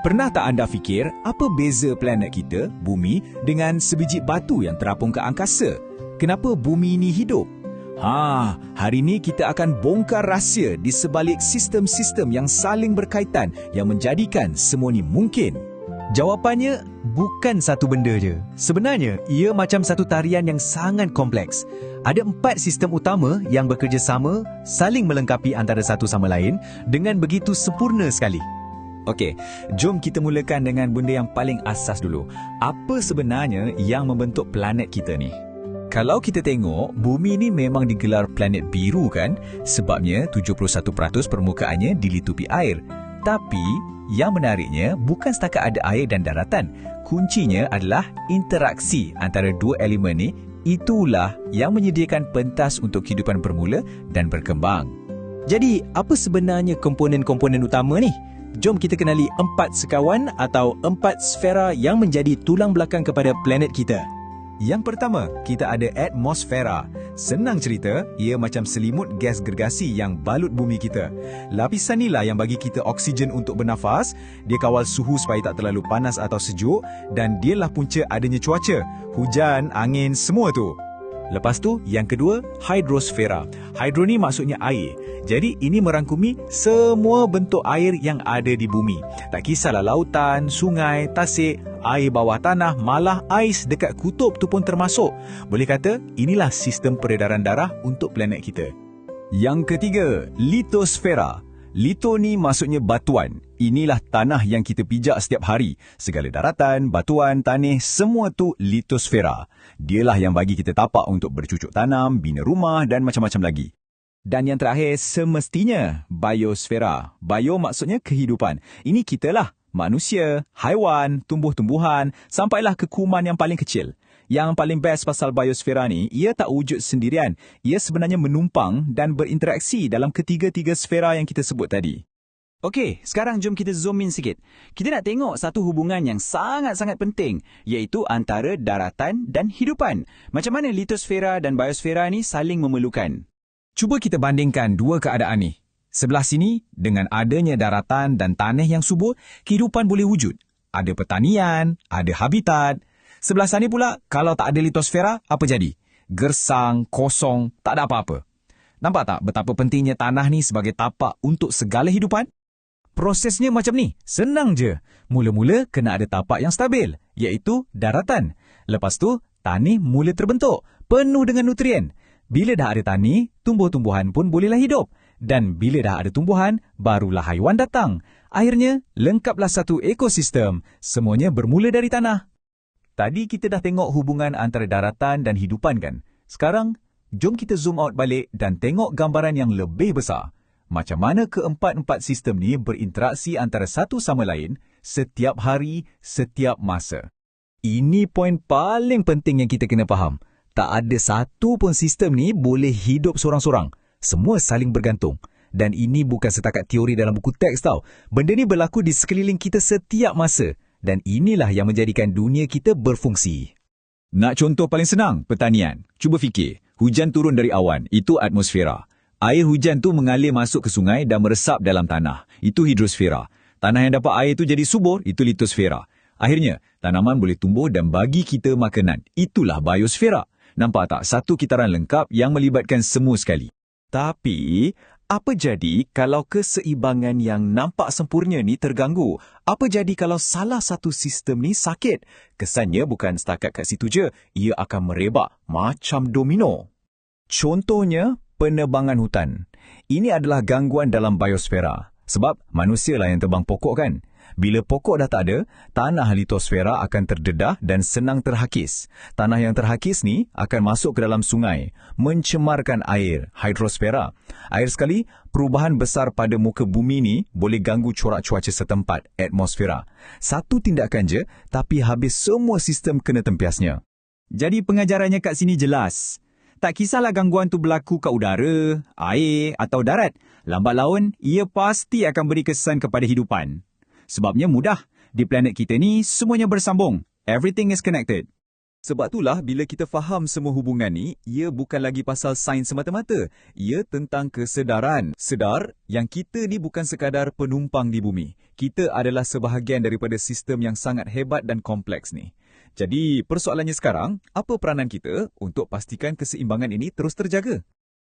Pernah tak anda fikir apa beza planet kita, Bumi, dengan sebiji batu yang terapung ke angkasa? Kenapa bumi ini hidup? Hari ini kita akan bongkar rahsia di sebalik sistem-sistem yang saling berkaitan yang menjadikan semua ni mungkin. Jawapannya bukan satu benda je. Sebenarnya, ia macam satu tarian yang sangat kompleks. Ada 4 sistem utama yang bekerjasama, saling melengkapi antara satu sama lain dengan begitu sempurna sekali. Okey, jom kita mulakan dengan benda yang paling asas dulu. Apa sebenarnya yang membentuk planet kita ni? Kalau kita tengok, bumi ni memang digelar planet biru kan? Sebabnya 71% permukaannya dilitupi air. Tapi, yang menariknya bukan setakat ada air dan daratan. Kuncinya adalah interaksi antara dua elemen ni. Itulah yang menyediakan pentas untuk kehidupan bermula dan berkembang. Jadi, apa sebenarnya komponen-komponen utama ni? Jom kita kenali 4 sekawan atau 4 sfera yang menjadi tulang belakang kepada planet kita. Yang pertama, kita ada atmosfera. Senang cerita, ia macam selimut gas gergasi yang balut bumi kita. Lapisan inilah yang bagi kita oksigen untuk bernafas, dia kawal suhu supaya tak terlalu panas atau sejuk, dan dialah punca adanya cuaca, hujan, angin, semua tu. Lepas tu, yang kedua, hidrosfera. Hidro ni maksudnya air. Jadi, ini merangkumi semua bentuk air yang ada di bumi. Tak kisahlah lautan, sungai, tasik, air bawah tanah, malah ais dekat kutub tu pun termasuk. Boleh kata, inilah sistem peredaran darah untuk planet kita. Yang ketiga, litosfera. Lito ni maksudnya batuan. Inilah tanah yang kita pijak setiap hari. Segala daratan, batuan, tanah, semua tu litosfera. Dialah yang bagi kita tapak untuk bercucuk tanam, bina rumah dan macam-macam lagi. Dan yang terakhir, semestinya biosfera. Bio maksudnya kehidupan. Ini kita lah. Manusia, haiwan, tumbuh-tumbuhan, sampailah ke kuman yang paling kecil. Yang paling best pasal biosfera ni, ia tak wujud sendirian. Ia sebenarnya menumpang dan berinteraksi dalam ketiga-tiga sfera yang kita sebut tadi. Okey, sekarang jom kita zoom in sikit. Kita nak tengok satu hubungan yang sangat-sangat penting, iaitu antara daratan dan hidupan. Macam mana litosfera dan biosfera ni saling memerlukan. Cuba kita bandingkan dua keadaan ni. Sebelah sini, dengan adanya daratan dan tanah yang subur, kehidupan boleh wujud. Ada pertanian, ada habitat. Sebelah sana pula, kalau tak ada litosfera, apa jadi? Gersang, kosong, tak ada apa-apa. Nampak tak betapa pentingnya tanah ni sebagai tapak untuk segala hidupan? Prosesnya macam ni, senang je. Mula-mula kena ada tapak yang stabil, iaitu daratan. Lepas tu, tanah mula terbentuk, penuh dengan nutrien. Bila dah ada tanah, tumbuh-tumbuhan pun bolehlah hidup. Dan bila dah ada tumbuhan, barulah haiwan datang. Akhirnya, lengkaplah satu ekosistem. Semuanya bermula dari tanah. Tadi kita dah tengok hubungan antara daratan dan hidupan kan? Sekarang, jom kita zoom out balik dan tengok gambaran yang lebih besar. Macam mana keempat-empat sistem ni berinteraksi antara satu sama lain setiap hari, setiap masa. Ini poin paling penting yang kita kena faham. Tak ada satu pun sistem ni boleh hidup sorang-sorang. Semua saling bergantung. Dan ini bukan setakat teori dalam buku teks tau. Benda ni berlaku di sekeliling kita setiap masa. Dan inilah yang menjadikan dunia kita berfungsi. Nak contoh paling senang, pertanian. Cuba fikir, hujan turun dari awan, itu atmosfera. Air hujan tu mengalir masuk ke sungai dan meresap dalam tanah. Itu hidrosfera. Tanah yang dapat air tu jadi subur, itu litosfera. Akhirnya, tanaman boleh tumbuh dan bagi kita makanan. Itulah biosfera. Nampak tak? Satu kitaran lengkap yang melibatkan semua sekali. Tapi, apa jadi kalau keseimbangan yang nampak sempurna ni terganggu? Apa jadi kalau salah satu sistem ni sakit? Kesannya bukan setakat kat situ je, ia akan merebak macam domino. Contohnya, penebangan hutan. Ini adalah gangguan dalam biosfera. Sebab manusialah yang tebang pokok kan? Bila pokok dah tak ada, tanah litosfera akan terdedah dan senang terhakis. Tanah yang terhakis ni akan masuk ke dalam sungai, mencemarkan air, hidrosfera. Air sekali, perubahan besar pada muka bumi ni boleh ganggu corak cuaca setempat, atmosfera. Satu tindakan je, tapi habis semua sistem kena tempiasnya. Jadi pengajarannya kat sini jelas. Tak kisahlah gangguan tu berlaku kat udara, air atau darat. Lambat laun, ia pasti akan beri kesan kepada hidupan. Sebabnya mudah. Di planet kita ni, semuanya bersambung. Everything is connected. Sebab itulah bila kita faham semua hubungan ni, ia bukan lagi pasal sains semata-mata. Ia tentang kesedaran. Sedar yang kita ni bukan sekadar penumpang di bumi. Kita adalah sebahagian daripada sistem yang sangat hebat dan kompleks ni. Jadi persoalannya sekarang, apa peranan kita untuk pastikan keseimbangan ini terus terjaga?